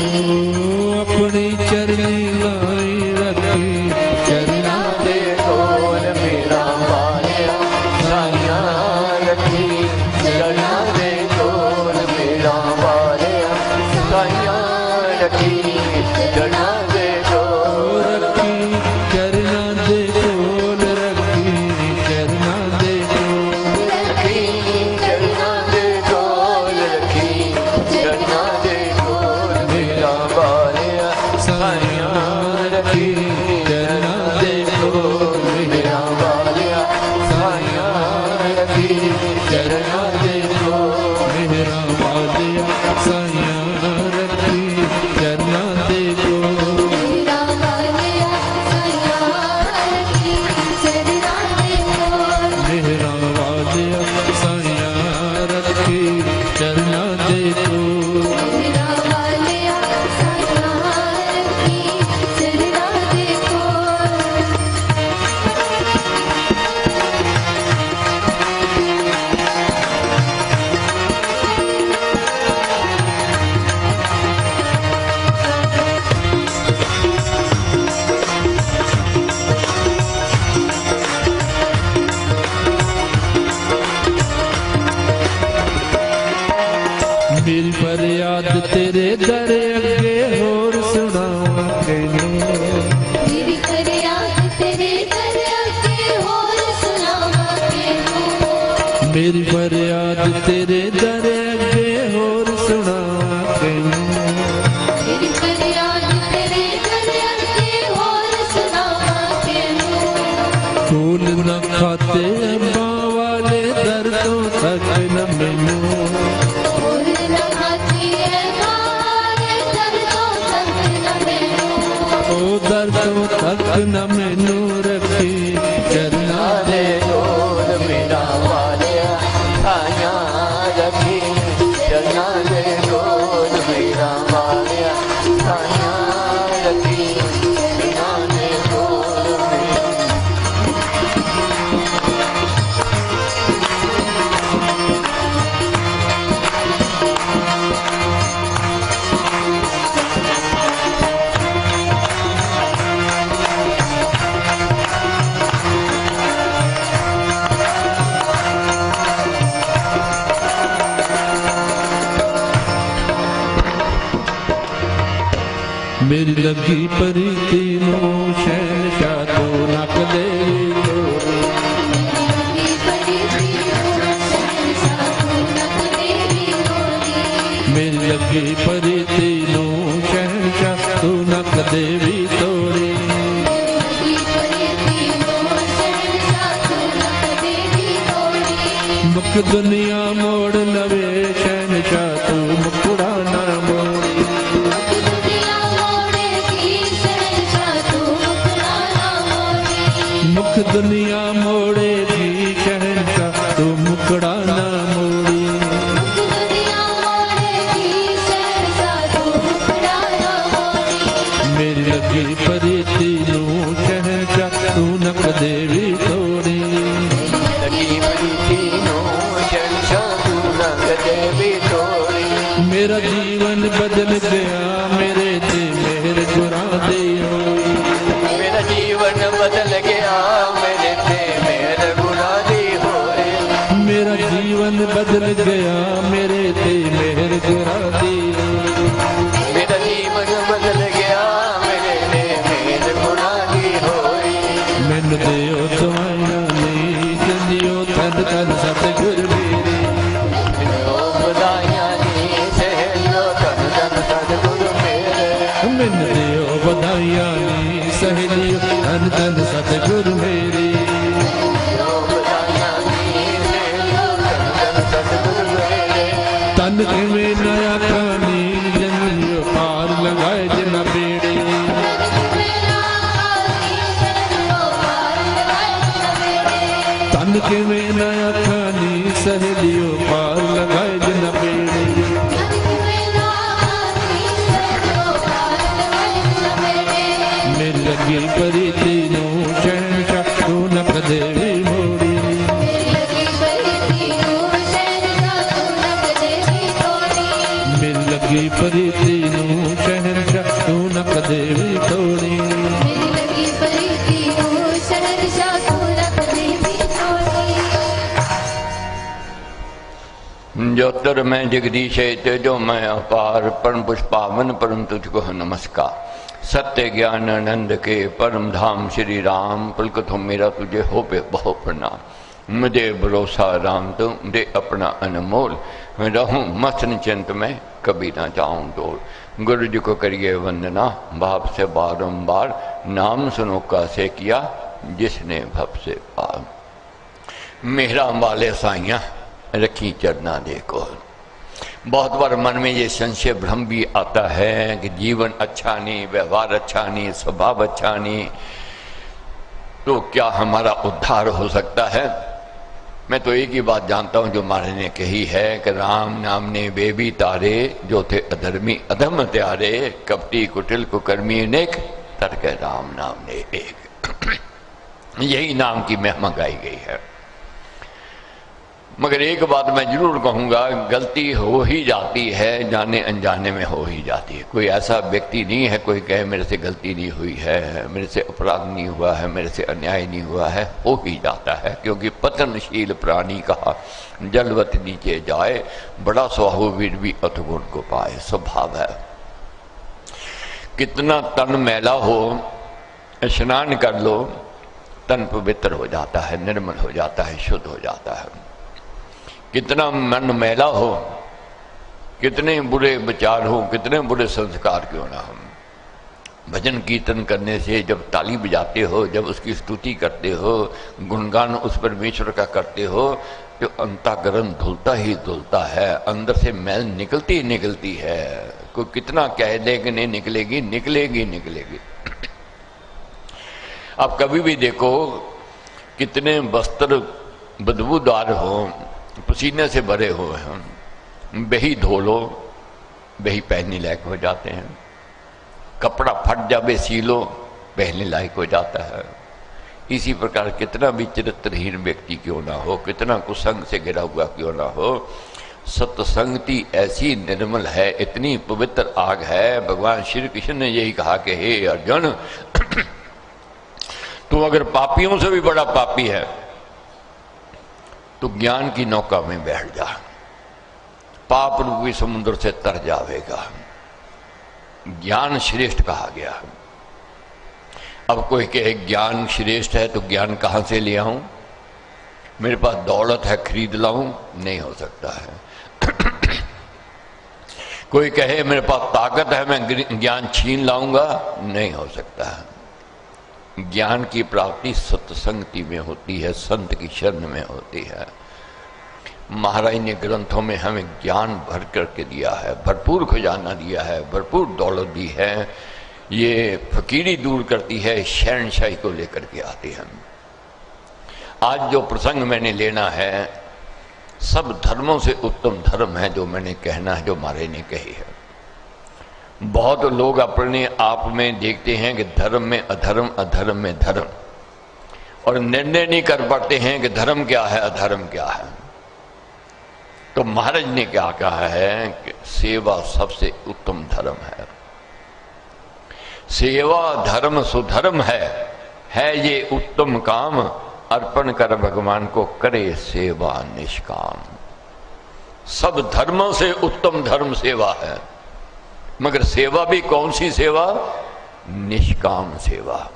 [SPEAKER 4] अपनी चरनी लाई रखी चरना
[SPEAKER 1] दे गोल मेरा वालिया साइया रखी चरना दे गोल मेरा वालिया साइया रखी चरना दे गोल
[SPEAKER 4] रखी चरना दे गोल रखी चरना दे गोल
[SPEAKER 1] रखी चरना दे गोल रखी चरना दे गोल मेरा वालिया साइया रखी चरना दे गोल मेरा वालिया साइया रखी चरना दे गोल
[SPEAKER 4] मेरा वालिया साइया रखी चरना दे गोल मेरा वालिया साइया रखी चरना दे गोल मेरी फरियाद तेरे दर अगे होर सुनावा कैनू मेरी फरियाद तेरे दर अगे होर सुनावा कैनू मेरी फरियाद तेरे दर अगे होर सुनावा कैनू फूल न खाते अम्मा वाले दर्दों तक न मैनू ओ दर्दों तक न मैनू रखी चरना
[SPEAKER 1] दे गोल मेरा वालिया साइया रखी चरना दे गोल मेरा वालिया साइया रखी चरना
[SPEAKER 4] मेरी लगी प्रीति नो शहनशाह तू न कदे मेरी लगी प्रीति नो शहनशाह तू न कदे भी तोड़ी मुख दुनिया मोड़ लवे शहनशाह तू मुकुड़ा ना मोड़ी मुख दुनिया मोड़ेगी शहनशाह तू मुकड़ा ना मोड़ी मेरी लगी प्रीति नू शहनशाह तू न कदे भी तोड़ी
[SPEAKER 1] लगी प्रीति नो शहनशाह तू न कदे भी तोड़ी
[SPEAKER 4] मेरा जीवन बदल गया मेरे ते मेहर गुरा दे होई
[SPEAKER 1] मेरा जीवन बदल गया मेरे ते मेहर गुना दी होए
[SPEAKER 4] मेरा जीवन बदल गया मेरे ते मेहर गुरा दे
[SPEAKER 1] मेरा जीवन बदल गया मेरे ते मेहर गुना दी होए
[SPEAKER 4] मैनू दियो दवाइयां नहीं जंदियो तन तन सतगुर मेरे
[SPEAKER 1] ओ बधाइयां नी सहलो तन तन सतगुरु मेरे
[SPEAKER 4] मैनू दियो बधाइयां नी सहेलियो तन तन सतगुर मेरे
[SPEAKER 1] ओ बधाइयां नी सहलो तन तन सतगुरु मेरे
[SPEAKER 4] तन किवें नया खानी जंदियो पार लगाए जिना बेड़े तन किवें नया खानी सहेलियो पार लगाए जिना बेड़े मेरी लगी प्रीति नू शहनशाह तू न कदे भी मोड़ी मेरी लगी प्रीति नू शहनशाह तू न कदे भी तोड़ी
[SPEAKER 1] ज्योतिर मैं जगदीश तेजो मैं अपार परम पुष्पावन परम तुझको नमस्कार सत्य ज्ञान आनंद के परम धाम श्री राम पुलकथो मेरा तुझे हो पे बहु प्रणाम मुझे भरोसा राम तुम दे अपना अनमोल रहूं मस्त चिंत में कभी ना जाऊं डोल गुरु जी को करिए वंदना बाप से बारंबार नाम सुनो कैसे किया जिसने भव से पार मेहरा वाले साइया रखी चरना देखो बहुत बार मन में ये संशय भ्रम भी आता है कि जीवन अच्छा नहीं व्यवहार अच्छा नहीं स्वभाव अच्छा नहीं तो क्या हमारा उद्धार हो सकता है। मैं तो एक ही बात जानता हूं जो महाराज ने कही है कि राम नाम ने वे भी तारे जो थे अधर्मी अधम त्यारे कपटी कुटिल कुकर्मी नेक तर्क राम नाम ने एक यही नाम की महिमा गाई गई है। मगर एक बात मैं जरूर कहूँगा गलती हो ही जाती है जाने अनजाने में हो ही जाती है। कोई ऐसा व्यक्ति नहीं है कोई कहे मेरे से गलती नहीं हुई है मेरे से अपराध नहीं हुआ है मेरे से अन्याय नहीं हुआ है हो ही जाता है क्योंकि पतनशील प्राणी कहा जलवत नीचे जाए बड़ा स्वाहुवीर भी अतगुण को पाए स्वभाव है। कितना तन मैला हो स्नान कर लो तन पवित्र हो जाता है निर्मल हो जाता है शुद्ध हो जाता है। कितना मन मैला हो कितने बुरे विचार हो कितने बुरे संस्कार क्यों ना हो भजन कीर्तन करने से जब ताली बजाते हो जब उसकी स्तुति करते हो गुणगान उस परमेश्वर का करते हो तो अंतःकरण धुलता ही धुलता है अंदर से मैल निकलती ही निकलती है। कोई कितना कह दे कि नहीं निकलेगी निकलेगी निकलेगी। आप कभी भी देखो कितने वस्त्र बदबूदार हो पसीने से भरे हुए हैं वही धो लो वही पहनने लायक हो जाते हैं। कपड़ा फट जावे सी लो पहनने लायक हो जाता है। इसी प्रकार कितना भी चरित्रहीन व्यक्ति क्यों ना हो कितना कुसंग से घिरा हुआ क्यों ना हो सत्संगति ऐसी निर्मल है इतनी पवित्र आग है। भगवान श्री कृष्ण ने यही कहा कि हे अर्जुन तू अगर पापियों से भी बड़ा पापी है तो ज्ञान की नौका में बैठ जा पाप रूपी समुद्र से तर जावेगा। ज्ञान श्रेष्ठ कहा गया है। अब कोई कहे ज्ञान श्रेष्ठ है तो ज्ञान कहाँ से ले आऊं? मेरे पास दौलत है खरीद लाऊं? नहीं हो सकता है। कोई कहे मेरे पास ताकत है मैं ज्ञान छीन लाऊंगा? नहीं हो सकता है। ज्ञान की प्राप्ति सत्संगति में होती है, संत की शरण में होती है। महाराज ने ग्रंथों में हमें ज्ञान भर करके दिया है, भरपूर खजाना दिया है, भरपूर दौलत दी है। ये फकीरी दूर करती है, शहनशाही को लेकर के आते हैं। आज जो प्रसंग मैंने लेना है, सब धर्मों से उत्तम धर्म है जो मैंने कहना है, जो महाराज ने कही है। बहुत लोग अपने आप में देखते हैं कि धर्म में अधर्म, अधर्म में धर्म, और निर्णय नहीं कर पाते हैं कि धर्म क्या है, अधर्म क्या है। तो महाराज ने क्या कहा है कि सेवा सबसे उत्तम धर्म है। सेवा धर्म सुधर्म है ये उत्तम काम, अर्पण कर भगवान को करे सेवा निष्काम। सब धर्मों से उत्तम धर्म सेवा है, मगर सेवा भी कौन सी सेवा? निष्काम सेवा,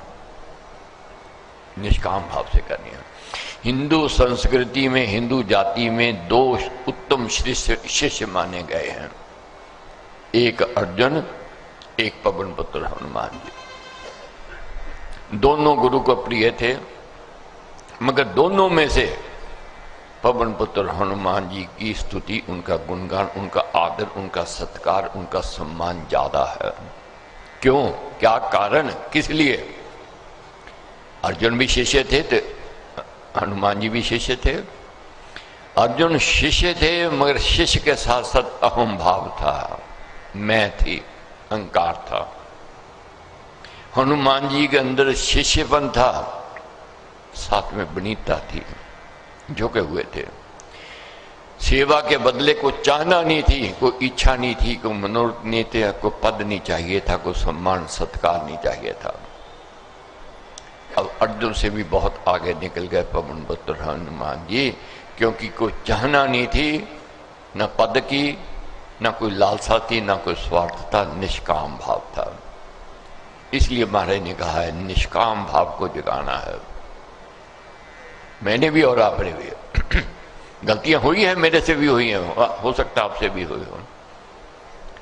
[SPEAKER 1] निष्काम भाव से करनी है। हिंदू संस्कृति में, हिंदू जाति में दो उत्तम शिष्य माने गए हैं, एक अर्जुन, एक पवन पुत्र हनुमान जी। दोनों गुरु को प्रिय थे, मगर दोनों में से पवन पुत्र हनुमान जी की स्तुति, उनका गुणगान, उनका आदर, उनका सत्कार, उनका सम्मान ज्यादा है। क्यों? क्या कारण? किस लिए? अर्जुन भी शिष्य थे तो हनुमान जी भी शिष्य थे। अर्जुन शिष्य थे, मगर शिष्य के साथ साथ अहम भाव था, मैं थी, अहंकार था। हनुमान जी के अंदर शिष्यपन था, साथ में विनीतता थी, झुके हुए थे। सेवा के बदले को चाहना नहीं थी, कोई इच्छा नहीं थी, कोई मनोरथ नहीं थे, कोई पद नहीं चाहिए था, कोई सम्मान सत्कार नहीं चाहिए था। अब अर्जुन से भी बहुत आगे निकल गए पवन पुत्र हनुमान जी, क्योंकि कोई चाहना नहीं थी, न पद की, न कोई लालसा थी, न कोई स्वार्थ था, निष्काम भाव था। इसलिए महाराज ने कहा है निष्काम भाव को जगाना है। मैंने भी और आपने भी गलतियां हुई हैं, मेरे से भी हुई हैं, हो सकता आपसे भी हुई हो।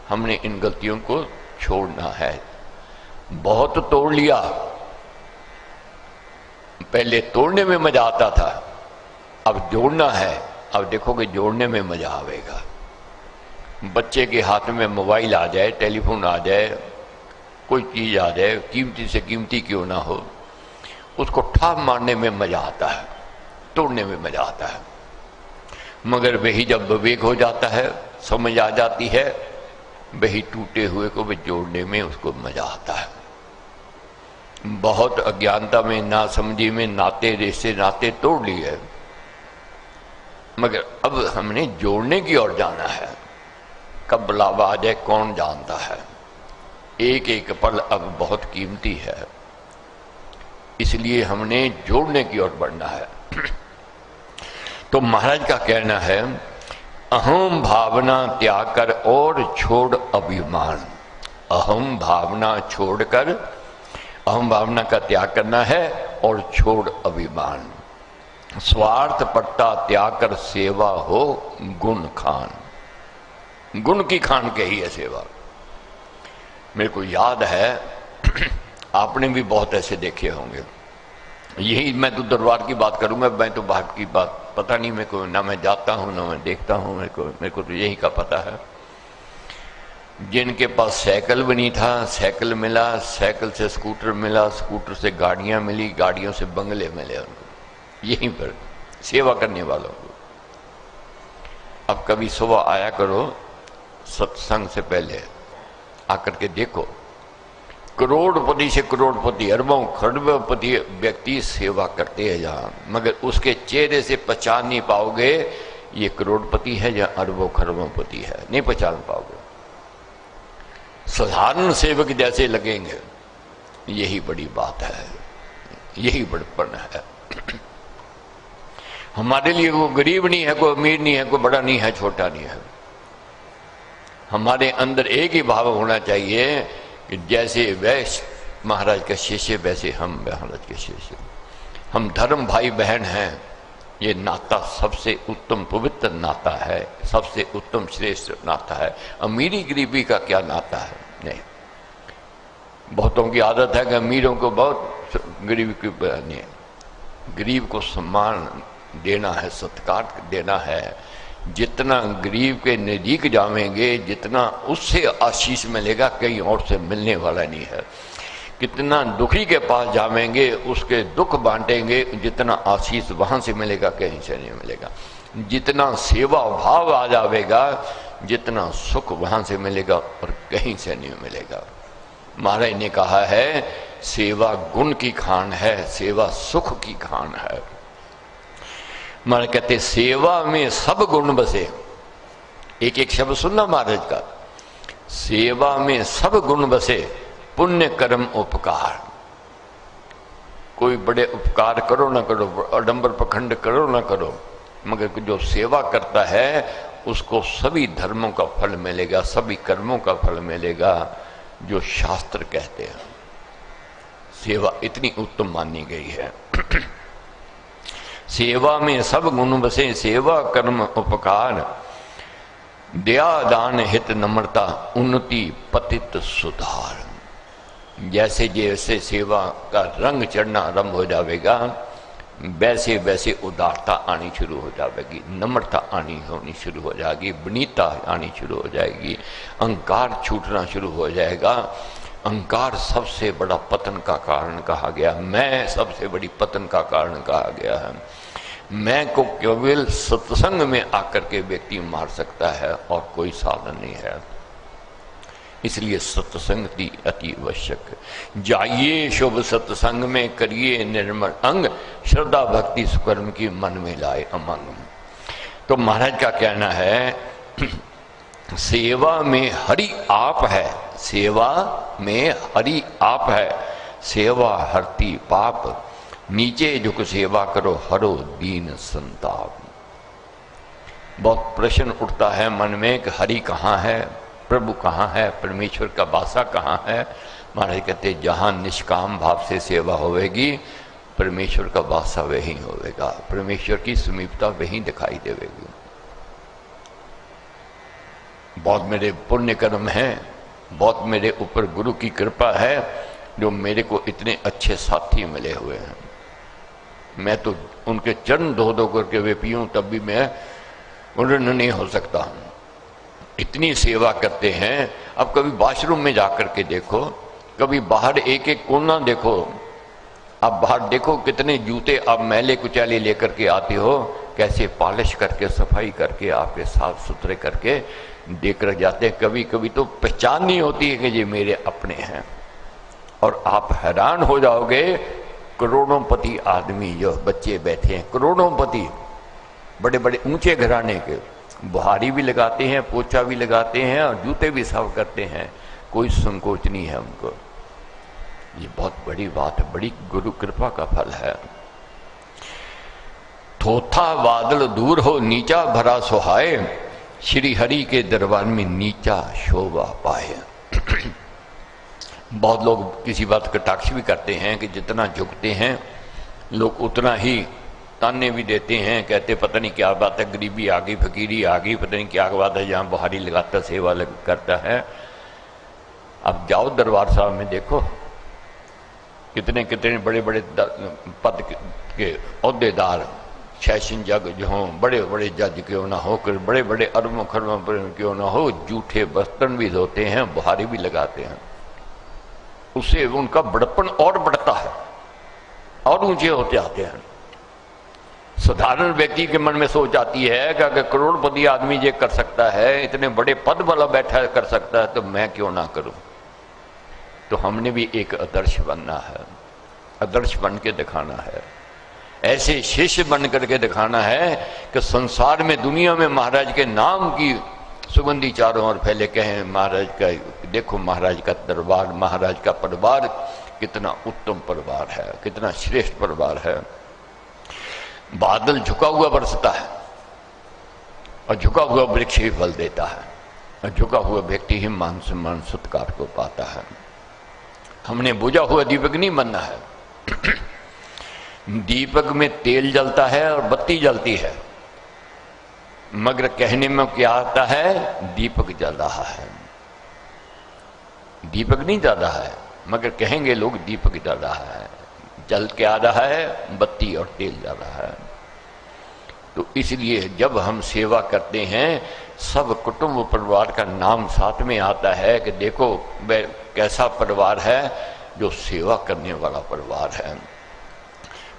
[SPEAKER 1] हमने इन गलतियों को छोड़ना है। बहुत तोड़ लिया, पहले तोड़ने में मजा आता था, अब जोड़ना है। अब देखोगे जोड़ने में मजा आवेगा। बच्चे के हाथ में मोबाइल आ जाए, टेलीफोन आ जाए, कोई चीज आ जाए, कीमती से कीमती क्यों ना हो, उसको ठाप मारने में मजा आता है, तोड़ने में मजा आता है। मगर वही जब विवेक हो जाता है, समझ आ जाती है, वही टूटे हुए को भी जोड़ने में उसको मजा आता है। बहुत अज्ञानता में, नासमझी में नाते रिश्ते नाते तोड़ लिए, मगर अब हमने जोड़ने की ओर जाना है। कब बुलावा आ जाए कौन जानता है। एक एक पल अब बहुत कीमती है, इसलिए हमने जोड़ने की ओर बढ़ना है। तो महाराज का कहना है अहम भावना त्याग कर और छोड़ अभिमान। अहम भावना छोड़कर, अहम भावना का त्याग करना है और छोड़ अभिमान। स्वार्थ पट्टा त्याग कर सेवा हो गुण खान। गुण की खान कही है सेवा। मेरे को याद है आपने भी बहुत ऐसे देखे होंगे। यही मैं तो दरबार की बात करूंगा, मैं तो बाहर की बात पता नहीं मेरे को, ना मैं जाता हूं ना मैं देखता हूं। मेरे को तो यही का पता है। जिनके पास साइकिल बनी था, साइकिल मिला, साइकिल से स्कूटर मिला, स्कूटर से गाड़ियां मिली, गाड़ियों से बंगले मिले उनको। यहीं पर सेवा करने वालों को। अब कभी सुबह आया करो सत्संग से पहले, आकर के देखो, करोड़पति से करोड़पति, अरबों खरबपति व्यक्ति सेवा करते हैं जहां, मगर उसके चेहरे से पहचान नहीं पाओगे ये करोड़पति है या अरबों खरबपति है, नहीं पहचान पाओगे। साधारण सेवक जैसे लगेंगे। यही बड़ी बात है, यही बड़पन है। हमारे लिए वो गरीब नहीं है, कोई अमीर नहीं है, कोई बड़ा नहीं है, छोटा नहीं है। हमारे अंदर एक ही भाव होना चाहिए कि जैसे वैश्य महाराज का शिष्य वैसे हम महाराज के शिष्य। हम धर्म भाई बहन हैं। ये नाता सबसे उत्तम पवित्र नाता है, सबसे उत्तम श्रेष्ठ नाता है। अमीरी गरीबी का क्या नाता है? नहीं। बहुतों की आदत है कि अमीरों को बहुत, गरीब की नहीं। गरीब को सम्मान देना है, सत्कार देना है। जितना गरीब के नज़दीक जावेंगे, जितना उससे आशीष मिलेगा, कहीं और से मिलने वाला नहीं है। कितना दुखी के पास जावेंगे, उसके दुख बांटेंगे, जितना आशीष वहां से मिलेगा कहीं से नहीं मिलेगा। जितना सेवा भाव आ जाएगा, जितना सुख वहां से मिलेगा और कहीं से नहीं मिलेगा। महाराज ने कहा है सेवा गुण की खान है, सेवा सुख की खान है। महाराज कहते सेवा में सब गुण बसे। एक एक शब्द सुनना महाराज का। सेवा में सब गुण बसे, पुण्य कर्म उपकार। कोई बड़े उपकार करो ना करो, अडंबर पखंड करो ना करो, मगर जो सेवा करता है उसको सभी धर्मों का फल मिलेगा, सभी कर्मों का फल मिलेगा, जो शास्त्र कहते हैं। सेवा इतनी उत्तम मानी गई है। सेवा में सब गुण बसे, सेवा कर्म उपकार, दया दान हित नम्रता, उन्नति पतित सुधार। जैसे जैसे सेवा का रंग चढ़ना आरंभ हो जाएगा, वैसे वैसे उदारता आनी शुरू हो जाएगी, नम्रता होनी शुरू हो जाएगी, विनीता आनी शुरू हो जाएगी, अहंकार छूटना शुरू हो जाएगा। अहंकार सबसे बड़ा पतन का कारण कहा गया, मैं सबसे बड़ी पतन का कारण कहा गया है। मैं को केवल सत्संग में आकर के व्यक्ति मार सकता है और कोई साधन नहीं है। इसलिए सत्संग की अति आवश्यक। जाइए शुभ सत्संग में, करिए निर्मल अंग, श्रद्धा भक्ति सुकर्म की मन में लाए अमंग। तो महाराज का कहना है सेवा में हरि आप है, सेवा में हरि आप है, सेवा हरती पाप, नीचे झुक सेवा करो हरो दीन संताप। बहुत प्रश्न उठता है मन में कि हरि कहाँ है, प्रभु कहाँ है, परमेश्वर का वासा कहाँ है। महाराज कहते जहाँ निष्काम भाव से सेवा होवेगी, परमेश्वर का वासा वही होवेगा, परमेश्वर की समीपता वही दिखाई देवेगी। बहुत मेरे पुण्य कर्म हैं, बहुत मेरे ऊपर गुरु की कृपा है, जो मेरे को इतने अच्छे साथी मिले हुए हैं। मैं तो उनके चरण धो धो करके वे पीऊं तब भी मैं उन्नत नहीं हो सकता। इतनी सेवा करते हैं। अब कभी वॉशरूम में जाकर के देखो, कभी बाहर एक एक कोना देखो, अब बाहर देखो कितने जूते आप मैले कुचाले लेकर के आते हो, कैसे पॉलिश करके सफाई करके आपके साफ सुथरे करके देकर जाते हैं। कभी कभी तो पहचान नहीं होती है कि ये मेरे अपने हैं। और आप हैरान हो जाओगे, करोड़ों पति आदमी जो बच्चे बैठे हैं, करोड़ों पति, बड़े बड़े ऊंचे घराने के, बुहारी भी लगाते हैं, पोछा भी लगाते हैं और जूते भी साफ करते हैं, कोई संकोच नहीं है उनको। ये बहुत बड़ी बात है, बड़ी गुरु कृपा का फल है। थोथा बादल दूर हो नीचा भरा सुहाए, श्री हरि के दरबार में नीचा शोभा पाए। बहुत लोग किसी बात का कटाक्ष भी करते हैं कि जितना झुकते हैं लोग उतना ही ताने भी देते हैं, कहते पता नहीं क्या बात है, गरीबी आ गई, फकीरी आ गई, पता नहीं क्या बात है, जहाँ बुहारी लगाता सेवा करता है। अब जाओ दरबार साहब में देखो, कितने कितने बड़े बड़े पद के ओहदेदार, सेशन जज जो हों, बड़े बड़े जज क्यों ना हो, बड़े बड़े अरबों खरबों क्यों ना हो, जूठे बर्तन भी धोते हैं, बुहारी भी लगाते हैं। उससे उनका बड़प्पन और बढ़ता है और ऊंचे होते आते हैं। साधारण व्यक्ति के मन में सोच आती है कि अगर करोड़पति आदमी ये कर सकता है, इतने बड़े पद वाला बैठा कर सकता है, तो मैं क्यों ना करूं। तो हमने भी एक आदर्श बनना है, आदर्श बन के दिखाना है, ऐसे शिष्य बन करके दिखाना है कि संसार में, दुनिया में महाराज के नाम की सुगंधी चारों ओर फैले। कहें महाराज का, देखो महाराज का दरबार, महाराज का परिवार कितना उत्तम परिवार है, कितना श्रेष्ठ परिवार है। बादल झुका हुआ बरसता है और झुका हुआ वृक्ष ही फल देता है। झुका हुआ व्यक्ति ही मान सम्मान सत्कार को पाता है। हमने बुझा हुआ दीपक नहीं बनना है। दीपक में तेल जलता है और बत्ती जलती है, मगर कहने में क्या आता है? दीपक जल रहा है। दीपक नहीं जल रहा है, मगर कहेंगे लोग दीपक जल रहा है। जल के आ रहा है, बत्ती और तेल जल रहा है। तो इसलिए जब हम सेवा करते हैं, सब कुटुंब परिवार का नाम साथ में आता है कि देखो वह कैसा परिवार है, जो सेवा करने वाला परिवार है।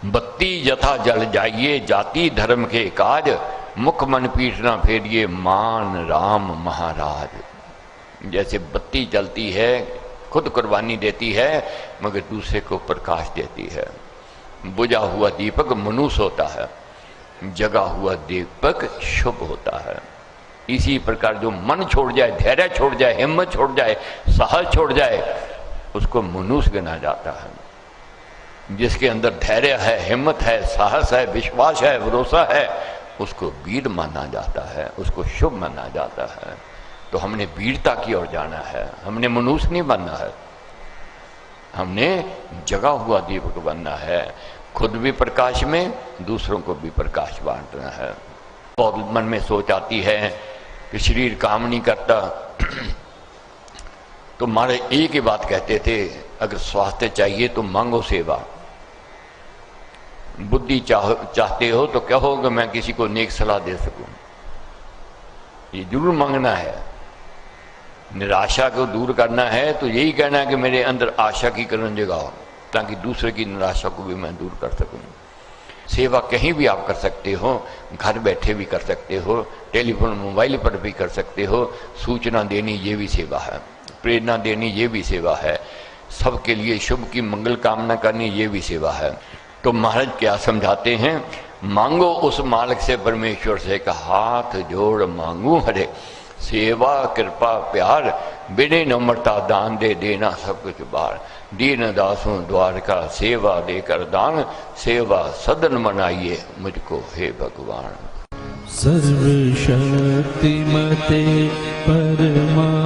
[SPEAKER 1] बत्ती यथा जल जाइए, जाति धर्म के काज, मुख मन पीठ न फेरिए, मान राम महाराज। जैसे बत्ती जलती है, खुद कुर्बानी देती है, मगर दूसरे को प्रकाश देती है। बुझा हुआ दीपक मनुष्य होता है, जगा हुआ दीपक शुभ होता है। इसी प्रकार जो मन छोड़ जाए, धैर्य छोड़ जाए, हिम्मत छोड़ जाए, साहस छोड़ जाए, उसको मनुष्य गिना जाता है। जिसके अंदर धैर्य है, हिम्मत है, साहस है, विश्वास है, भरोसा है, उसको वीर माना जाता है, उसको शुभ माना जाता है। तो हमने वीरता की ओर जाना है, हमने मनुष्य नहीं बनना है, हमने जगा हुआ दीपक बनना है। खुद भी प्रकाश में, दूसरों को भी प्रकाश बांटना है। बहुत मन में सोच आती है कि शरीर काम नहीं करता, तो हमारे एक ही बात कहते थे, अगर स्वास्थ्य चाहिए तो मांगो सेवा। बुद्धि चाहते हो तो कहो कि मैं किसी को नेक सलाह दे सकूं। ये जरूर मांगना है। निराशा को दूर करना है तो यही कहना है कि मेरे अंदर आशा की किरण जगाओ, ताकि दूसरे की निराशा को भी मैं दूर कर सकूं। सेवा कहीं भी आप कर सकते हो, घर बैठे भी कर सकते हो, टेलीफोन मोबाइल पर भी कर सकते हो। सूचना देनी ये भी सेवा है, प्रेरणा देनी ये भी सेवा है, सबके लिए शुभ की मंगल कामना करनी ये भी सेवा है। तो महाराज क्या समझाते हैं? मांगो उस मालिक से, परमेश्वर से, का हाथ जोड़ मांगू हरे, सेवा कृपा प्यार, बिने नम्रता दान दे देना सब कुछ बार। दीन दासों द्वार का सेवा देकर दान, सेवा सदन मनाइए मुझको हे भगवान।
[SPEAKER 4] सर्वशक्तिमते परमात्मने